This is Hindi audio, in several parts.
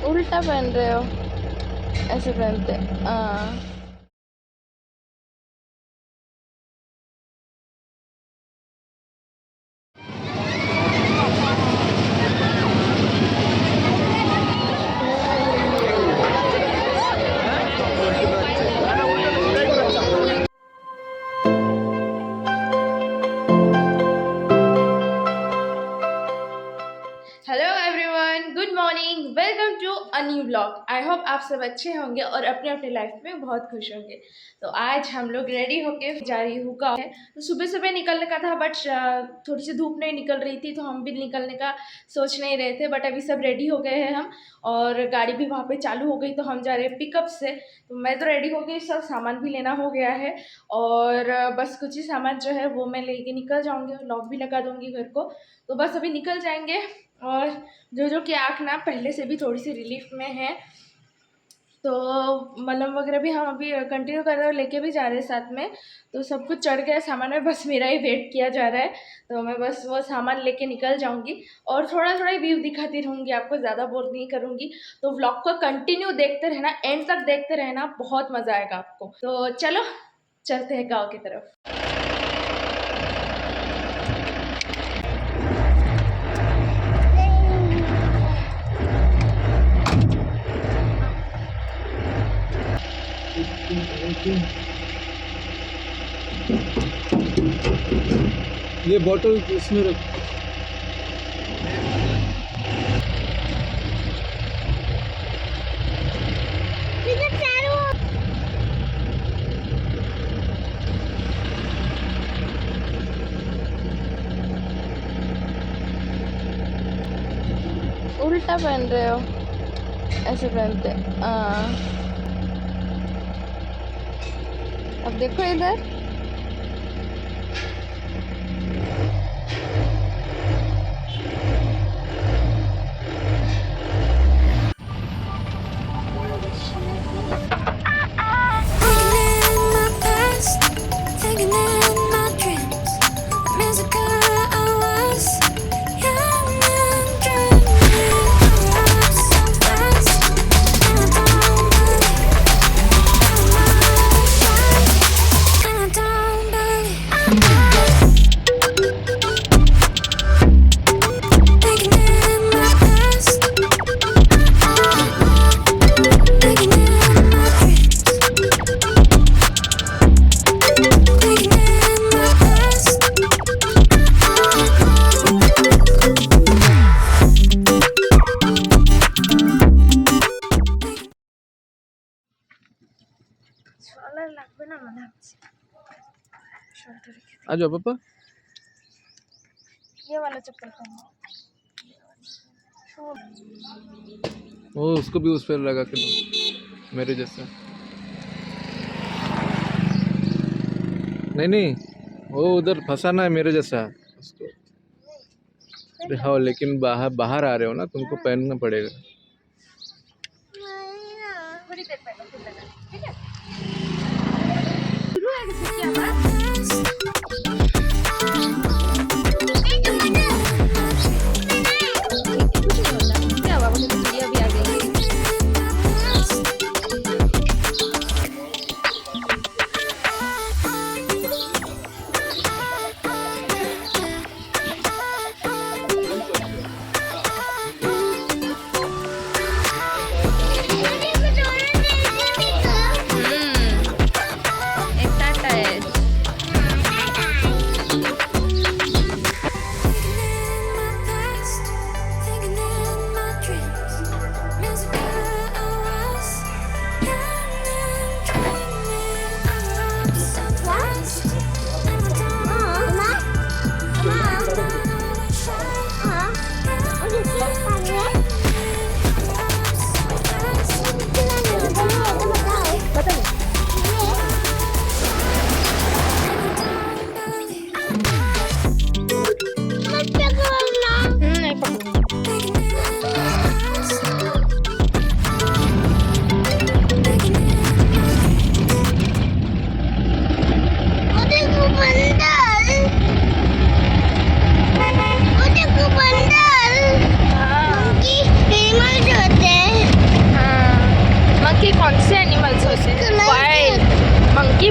उल्टा पहन रहे हो, ऐसे पहनते। हाँ। Hello everyone, good morning, welcome to a new blog. I hope आप सब अच्छे होंगे और अपने अपने लाइफ में बहुत खुश होंगे। तो आज हम लोग रेडी होके जा रही हूँ गाँव। तो सुबह सुबह निकलने का था, बट थोड़ी सी धूप नहीं निकल रही थी, तो हम भी निकलने का सोच नहीं रहे थे। बट अभी सब रेडी हो गए हैं हम, और गाड़ी भी वहाँ पे चालू हो गई, तो हम जा रहे हैं पिकअप से। तो मैं तो रेडी हो गई, सब सामान भी लेना हो गया है, और बस कुछ ही सामान जो है वो मैं लेके निकल जाऊँगी, लॉक भी लगा दूँगी घर को। तो बस अभी निकल जाएंगे। और जो कि आँख ना पहले से भी थोड़ी सी रिलीफ में है, तो मलहम वगैरह भी हम अभी कंटिन्यू कर रहे हैं, लेके भी जा रहे हैं साथ में। तो सब कुछ चढ़ गया सामान में, बस मेरा ही वेट किया जा रहा है। तो मैं बस वो सामान लेके निकल जाऊंगी, और थोड़ा थोड़ा व्यू दिखाती रहूँगी आपको, ज़्यादा बोर नहीं करूँगी। तो व्लॉग को कंटिन्यू देखते रहना, एंड तक देखते रहना, बहुत मज़ा आएगा आपको। तो चलो चलते हैं गाँव की तरफ। ये बॉटल इसमें रख। उल्टा पहन रहे हो, ऐसे पहनते। हाँ। अब देखो इधर। आ जाओ पापा। ये वाला चप्पल पहनो। वो उसको भी उस पर लगा के दो, मेरे जैसा। नहीं नहीं, वो उधर फंसाना है मेरे जैसा उसको। हाँ, लेकिन बाहर बाहर आ रहे हो ना, तुमको पहनना पड़ेगा। थोड़ी देर पहनो, फिर लगा, ठीक है। क्या हुआ, मुझे तो चिड़िया भी आ गई। एक्साइटेड।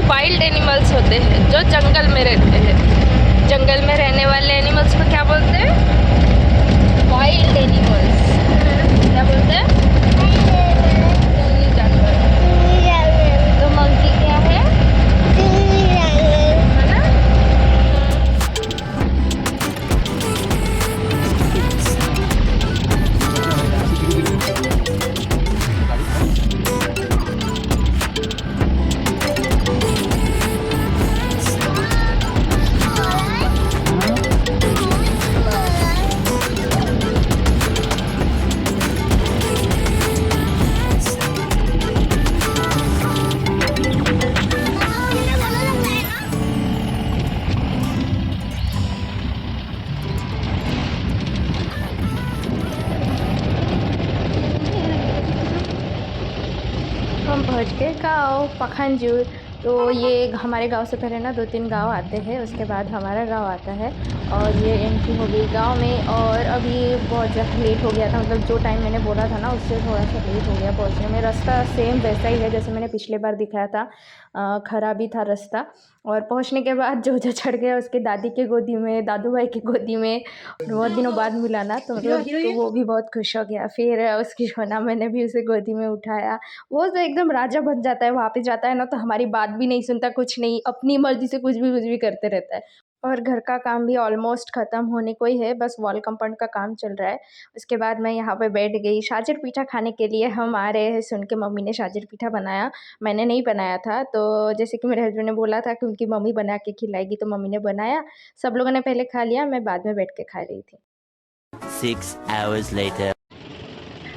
वाइल्ड एनिमल्स होते हैं जो जंगल में रहते हैं। जंगल में रहने वाले एनिमल्स को क्या बोलते हैं? Wild animals. क्या बोलते हैं? जंगली जानवर। तो मंकी क्या है? है ना? हम पहुँच गए गाँव पखानजूर। तो ये हमारे गांव से पहले ना 2-3 गांव आते हैं, उसके बाद हमारा गांव आता है। और ये एंट्री हो गई गांव में। और अभी बहुत ज़्यादा लेट हो गया था, मतलब जो टाइम मैंने बोला था ना उससे थोड़ा सा लेट हो गया पहुंचने में। रास्ता सेम वैसा ही है जैसे मैंने पिछले बार दिखाया था, ख़राब ही था रास्ता। और पहुंचने के बाद जो चढ़ गया उसके दादी के गोदी में, दादू भाई की गोदी में। बहुत दिनों बाद मिला ना, तो मतलब तो वो भी बहुत खुश हो गया। फिर उसकी सोना मैंने भी उसे गोदी में उठाया। वो तो एकदम राजा बन जाता है, वहाँ पे जाता है ना तो हमारी बात भी नहीं सुनता, कुछ नहीं, अपनी मर्ज़ी से कुछ भी करते रहता है। और घर का काम भी ऑलमोस्ट ख़त्म होने को ही है, बस वॉल कंपाउंड का काम चल रहा है। उसके बाद मैं यहाँ पे बैठ गई शाजर पीठा खाने के लिए। हम आ रहे हैं सुन के मम्मी ने शाजर पीठा बनाया, मैंने नहीं बनाया था। तो जैसे कि मेरे हस्बैंड ने बोला था कि उनकी मम्मी बना के खिलाएगी, तो मम्मी ने बनाया। सब लोगों ने पहले खा लिया, मैं बाद में बैठ के खा रही थी। 6 hours later.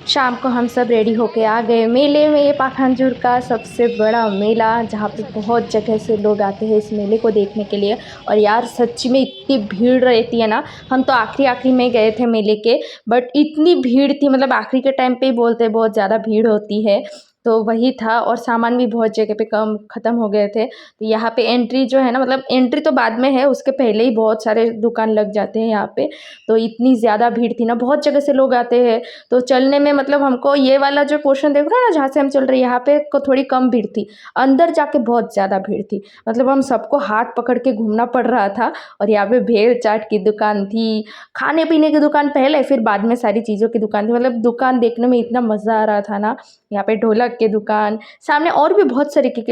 शाम को हम सब रेडी होके आ गए मेले में। ये पाखानजूर का सबसे बड़ा मेला, जहाँ पे बहुत जगह से लोग आते हैं इस मेले को देखने के लिए। और यार सच्ची में इतनी भीड़ रहती है ना। हम तो आखिरी में गए थे मेले के, बट इतनी भीड़ थी, मतलब आखिरी के टाइम पे ही बोलते हैं बहुत ज़्यादा भीड़ होती है। तो वही था। और सामान भी बहुत जगह पे कम ख़त्म हो गए थे। तो यहाँ पे एंट्री जो है ना, मतलब एंट्री तो बाद में है, उसके पहले ही बहुत सारे दुकान लग जाते हैं यहाँ पे। तो इतनी ज़्यादा भीड़ थी ना, बहुत जगह से लोग आते हैं। तो चलने में मतलब हमको ये वाला जो पोर्शन देख रहे हैं ना जहाँ से हम चल रहे हैं, यहाँ पे को थोड़ी कम भीड़ थी। अंदर जाके बहुत ज़्यादा भीड़ थी, मतलब हम सबको हाथ पकड़ के घूमना पड़ रहा था। और यहाँ पे भेल चाट की दुकान थी, खाने पीने की दुकान पहले, फिर बाद में सारी चीज़ों की दुकान थी। मतलब दुकान देखने में इतना मज़ा आ रहा था ना। यहाँ पे ढोलक के दुकान, सामने और भी बहुत तरीके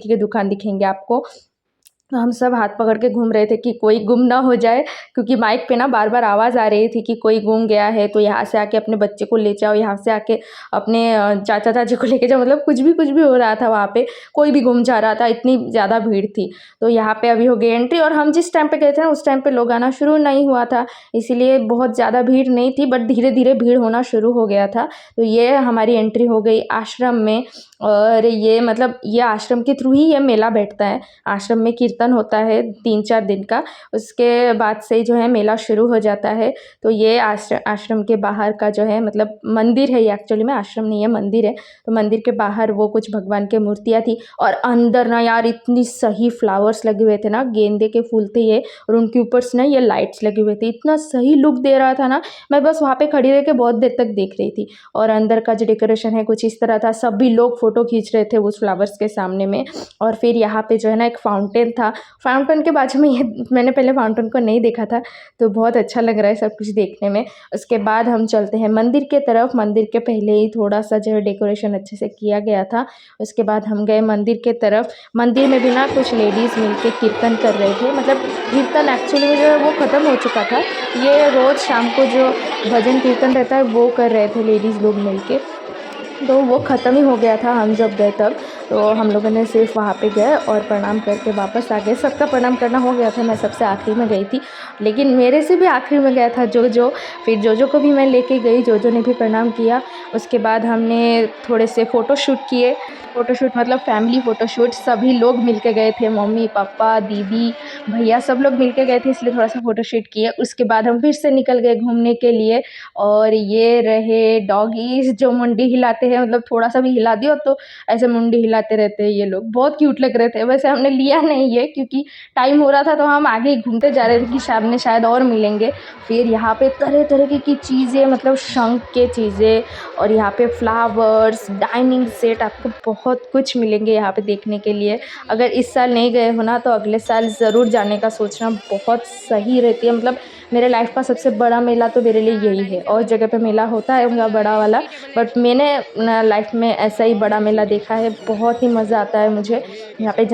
के दुकान दिखेंगे आपको। तो हम सब हाथ पकड़ के घूम रहे थे कि कोई गुम ना हो जाए, क्योंकि माइक पे ना बार बार आवाज़ आ रही थी कि कोई गुम गया है तो यहाँ से आके अपने बच्चे को ले जाओ, यहाँ से आके अपने चाचा चाची को लेके जाओ। मतलब कुछ भी हो रहा था वहाँ पे, कोई भी गुम जा रहा था, इतनी ज़्यादा भीड़ थी। तो यहाँ पे अभी हो गई एंट्री। और हम जिस टाइम पे गए थे ना उस टाइम पे लोग आना शुरू नहीं हुआ था, इसीलिए बहुत ज़्यादा भीड़ नहीं थी, बट धीरे धीरे भीड़ होना शुरू हो गया था। तो ये हमारी एंट्री हो गई आश्रम में। और ये मतलब ये आश्रम के थ्रू ही ये मेला बैठता है। आश्रम में कीर्तन होता है 3-4 दिन का, उसके बाद से जो है मेला शुरू हो जाता है। तो ये आश्रम के बाहर का जो है, मतलब मंदिर है ये, एक्चुअली में आश्रम नहीं है, मंदिर है। तो मंदिर के बाहर वो कुछ भगवान के मूर्तियाँ थी। और अंदर ना यार इतनी सही फ्लावर्स लगे हुए थे ना, गेंदे के फूल थे ये, और उनके ऊपर से ना ये लाइट्स लगे हुए थे, इतना सही लुक दे रहा था ना। मैं बस वहाँ पे खड़ी रह के बहुत देर तक देख रही थी। और अंदर का जो डेकोरेशन है कुछ इस तरह था, सभी लोग फ़ोटो खींच रहे थे उस फ्लावर्स के सामने में। और फिर यहाँ पे जो है ना एक फाउंटेन था, फाउंटेन के बाजू में ये, मैंने पहले फाउंटेन को नहीं देखा था, तो बहुत अच्छा लग रहा है सब कुछ देखने में। उसके बाद हम चलते हैं मंदिर के तरफ। मंदिर के पहले ही थोड़ा सा जो है डेकोरेशन अच्छे से किया गया था। उसके बाद हम गए मंदिर के तरफ। मंदिर में भी ना कुछ लेडीज़ मिलके कीर्तन कर रहे थे, मतलब कीर्तन एक्चुअली में जो है वो ख़त्म हो चुका था। ये रोज़ शाम को जो भजन कीर्तन रहता है वो कर रहे थे लेडीज़ लोग मिलके, तो वो ख़त्म ही हो गया था हम जब गए तब। तो हम लोगों ने सिर्फ वहाँ पे गए और प्रणाम करके वापस आ गए। सबका प्रणाम करना हो गया था, मैं सबसे आखिरी में गई थी, लेकिन मेरे से भी आखिरी में गया था जोजो। फिर जोजो को भी मैं लेके गई, जोजो ने भी प्रणाम किया। उसके बाद हमने थोड़े से फ़ोटोशूट किए। फ़ोटोशूट मतलब फैमिली फ़ोटोशूट, सभी लोग मिल के गए थे, मम्मी पापा दीदी भैया सब लोग मिल के गए थे, इसलिए थोड़ा सा फ़ोटोशूट किए। उसके बाद हम फिर से निकल गए घूमने के लिए। और ये रहे डॉगीज़ जो मुंडी हिलाते हैं, मतलब थोड़ा सा भी हिला दियो तो ऐसे मुंडी हिलाते रहते हैं ये लोग, बहुत क्यूट लग रहे थे। वैसे हमने लिया नहीं है क्योंकि टाइम हो रहा था, तो हम आगे ही घूमते जा रहे थे कि सामने शायद और मिलेंगे। फिर यहाँ पे तरह तरह की चीज़ें, मतलब शंख के चीज़ें और यहाँ पे फ्लावर्स, डाइनिंग सेट, आपको बहुत कुछ मिलेंगे यहाँ पे देखने के लिए। अगर इस साल नहीं गए हो ना तो अगले साल ज़रूर जाने का सोचना, बहुत सही रहती है। मतलब मेरे लाइफ का सबसे बड़ा मेला तो मेरे लिए यही है। और जगह पे मेला होता है उनका बड़ा वाला, बट मैंने लाइफ में ऐसा ही बड़ा मेला देखा है। बहुत ही मज़ा आता है मुझे यहाँ पे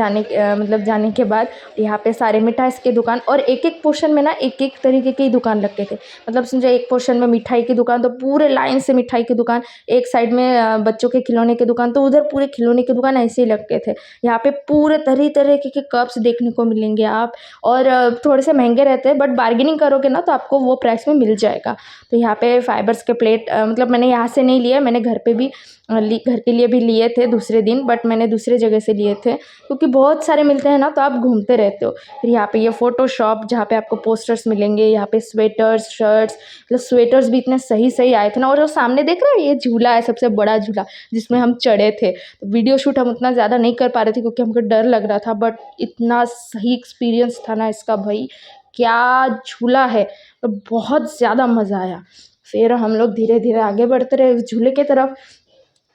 मतलब जाने के बाद। यहाँ पे सारे मिठाई की दुकान, और एक एक पोर्शन में ना एक एक तरीके की दुकान लगते थे। मतलब समझो एक पोर्शन में मिठाई की दुकान तो पूरे लाइन से मिठाई की दुकान, एक साइड में बच्चों के खिलौने की दुकान तो उधर पूरे खिलौने की दुकान ऐसे ही लगते थे। यहाँ पे पूरे तरह तरह के कप्स देखने को मिलेंगे आप, और थोड़े से महंगे रहते हैं, बट बार्गेनिंग करोगे ना तो आपको वो प्राइस में मिल जाएगा। तो यहाँ पे फाइबर्स के प्लेट, मतलब मैंने यहाँ से नहीं लिए, मैंने घर पे भी घर के लिए भी लिए थे दूसरे दिन, बट मैंने दूसरे जगह से लिए थे क्योंकि बहुत सारे मिलते हैं ना तो आप घूमते रहते हो। फिर यहाँ पे ये फ़ोटो शॉप जहाँ पे आपको पोस्टर्स मिलेंगे, यहाँ पे स्वेटर्स, शर्ट्स, मतलब स्वेटर्स भी इतने सही सही आए थे ना। और जो सामने देख रहे हो ये झूला है, सबसे बड़ा झूला जिसमें हम चढ़े थे। तो वीडियो शूट हम उतना ज़्यादा नहीं कर पा रहे थे क्योंकि हमको डर लग रहा था, बट इतना सही एक्सपीरियंस था ना इसका, भाई क्या झूला है, तो बहुत ज़्यादा मज़ा आया। फिर हम लोग धीरे धीरे आगे बढ़ते रहे उस झूले की तरफ।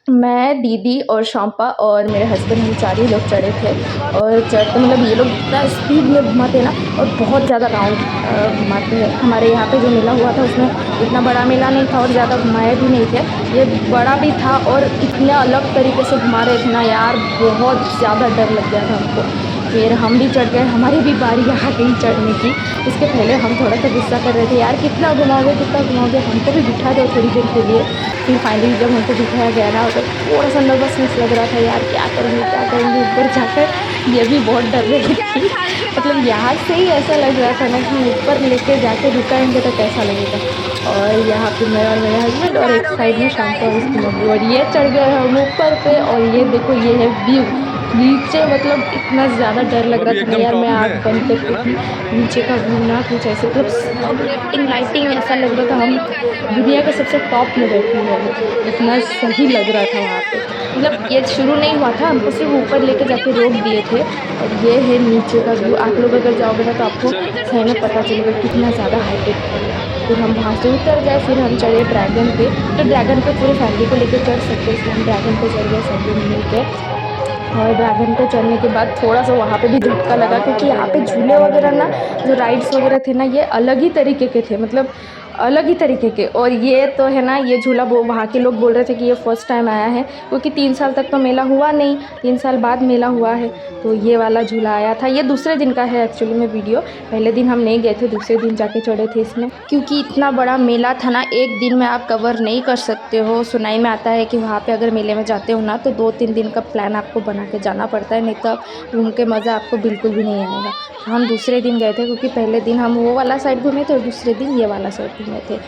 मैं, दीदी और शांपा और मेरे हस्बैंड, हम 4 ही लोग चढ़े थे। और चढ़ते मतलब ये लोग इतना स्पीड में घुमाते हैं ना, और बहुत ज़्यादा राउंड घुमाते हैं। हमारे यहाँ पे जो मेला हुआ था उसमें इतना बड़ा मेला नहीं था और ज़्यादा घुमाए भी नहीं थे। ये बड़ा भी था और इतने अलग तरीके से घुमा रहे थे ना यार, बहुत ज़्यादा डर लग गया था हमको। फिर हम भी चढ़ गए, हमारी भी बारी आ गई चढ़ने की। उसके पहले हम थोड़ा सा गुस्सा कर रहे थे, यार कितना घुमाओगे, हमको भी बिठा दो थोड़ी देर के लिए। फिर फाइनली जब हमको बिठाया गया ना तो थोड़ा सा नर्वसनेस लग रहा था, यार क्या करेंगे ऊपर जाकर। ये भी बहुत डर रही थी, मतलब यहाँ से ही ऐसा लग रहा था ना कि ऊपर लेके जाके रुकाएंगे तो कैसा लगेगा। और यहाँ पे मैं और मेरे हस्बैंड, और एक साइड में शांता और उसकी मम्मी, और ये चढ़ गए हम ऊपर पे। और ये देखो ये है व्यू नीचे, मतलब इतना ज़्यादा डर लग रहा था ना यार, मैं आँख बंद करके थी। नीचे का व्यू ना कुछ ऐसे, मतलब सब लाइटिंग ऐसा लग रहा था हम दुनिया के सबसे टॉप में बैठे हुए हैं, इतना सही लग रहा था वहाँ पे। मतलब ये शुरू नहीं हुआ था, हमको सिर्फ ऊपर लेके जाके रोक दिए थे। और ये है नीचे का व्यू, आप लोग अगर जाओगे ना तो आपको सही में पता चलेगा कितना ज़्यादा हाईटेक है। फिर हम वहाँ से उतर गए, फिर हम चढ़े ड्रैगन पे। तो ड्रैगन पे पूरी फैमिली को लेकर चढ़ सकते, इसलिए हम ड्रैगन पे चढ़ गए सब लोग मिल के। और ड्रैगन पे चढ़ने के बाद थोड़ा सा वहाँ पे भी झटका लगा क्योंकि यहाँ पे झूले वगैरह ना, जो राइड्स वगैरह थे ना, ये अलग ही तरीके के थे, मतलब अलग ही तरीके के। और ये तो है ना, ये झूला वो वहाँ के लोग बोल रहे थे कि ये फर्स्ट टाइम आया है क्योंकि 3 साल तक तो मेला हुआ नहीं, 3 साल बाद मेला हुआ है। तो ये वाला झूला आया था, ये दूसरे दिन का है एक्चुअली में वीडियो। पहले दिन हम नहीं गए थे, दूसरे दिन जाके चढ़े थे इसमें, क्योंकि इतना बड़ा मेला था ना, एक दिन में आप कवर नहीं कर सकते हो। सुनाई में आता है कि वहाँ पे अगर मेले में जाते हो ना तो 2-3 दिन का प्लान आपको बना के जाना पड़ता है, नहीं तो घूम के मज़ा आपको बिल्कुल भी नहीं आएगा। हम दूसरे दिन गए थे क्योंकि पहले दिन हम वो वाला साइड घूमे थे और दूसरे दिन ये वाला साइड घूमे थे।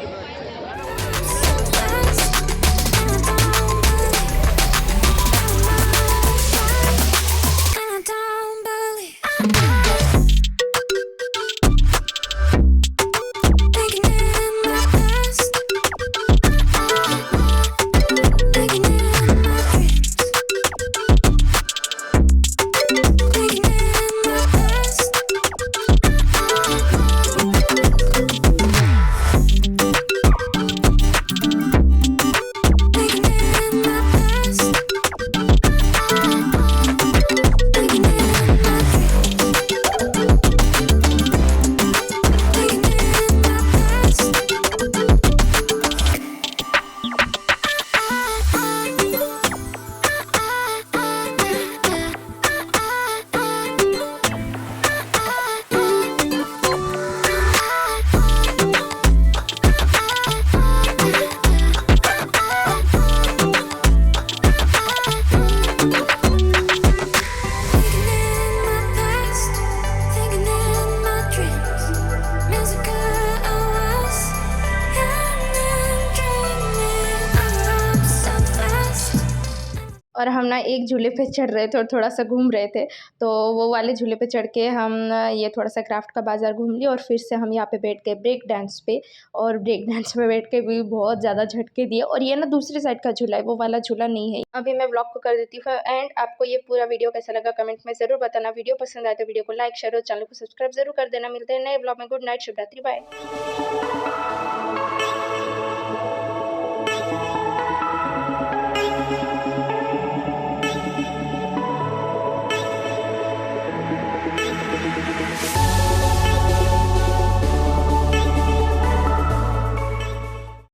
और हम ना एक झूले पे चढ़ रहे थे और थोड़ा सा घूम रहे थे, तो वो वाले झूले पे चढ़ के हम ये थोड़ा सा क्राफ्ट का बाज़ार घूम लिए और फिर से हम यहाँ पे बैठ गए ब्रेक डांस पे। और ब्रेक डांस पे बैठ के भी बहुत ज़्यादा झटके दिए। और ये ना दूसरी साइड का झूला है, वो वाला झूला नहीं है। अभी मैं ब्लॉग को कर देती हूँ एंड आपको ये पूरा वीडियो कैसा लगा कमेंट में ज़रूर बताना। वीडियो पसंद आए तो वीडियो को लाइक, शेयर और चैनल को सब्सक्राइब जरूर कर देना। मिलते हैं नए ब्लॉग में। गुड नाइट, शुभ रात्रि, बाय।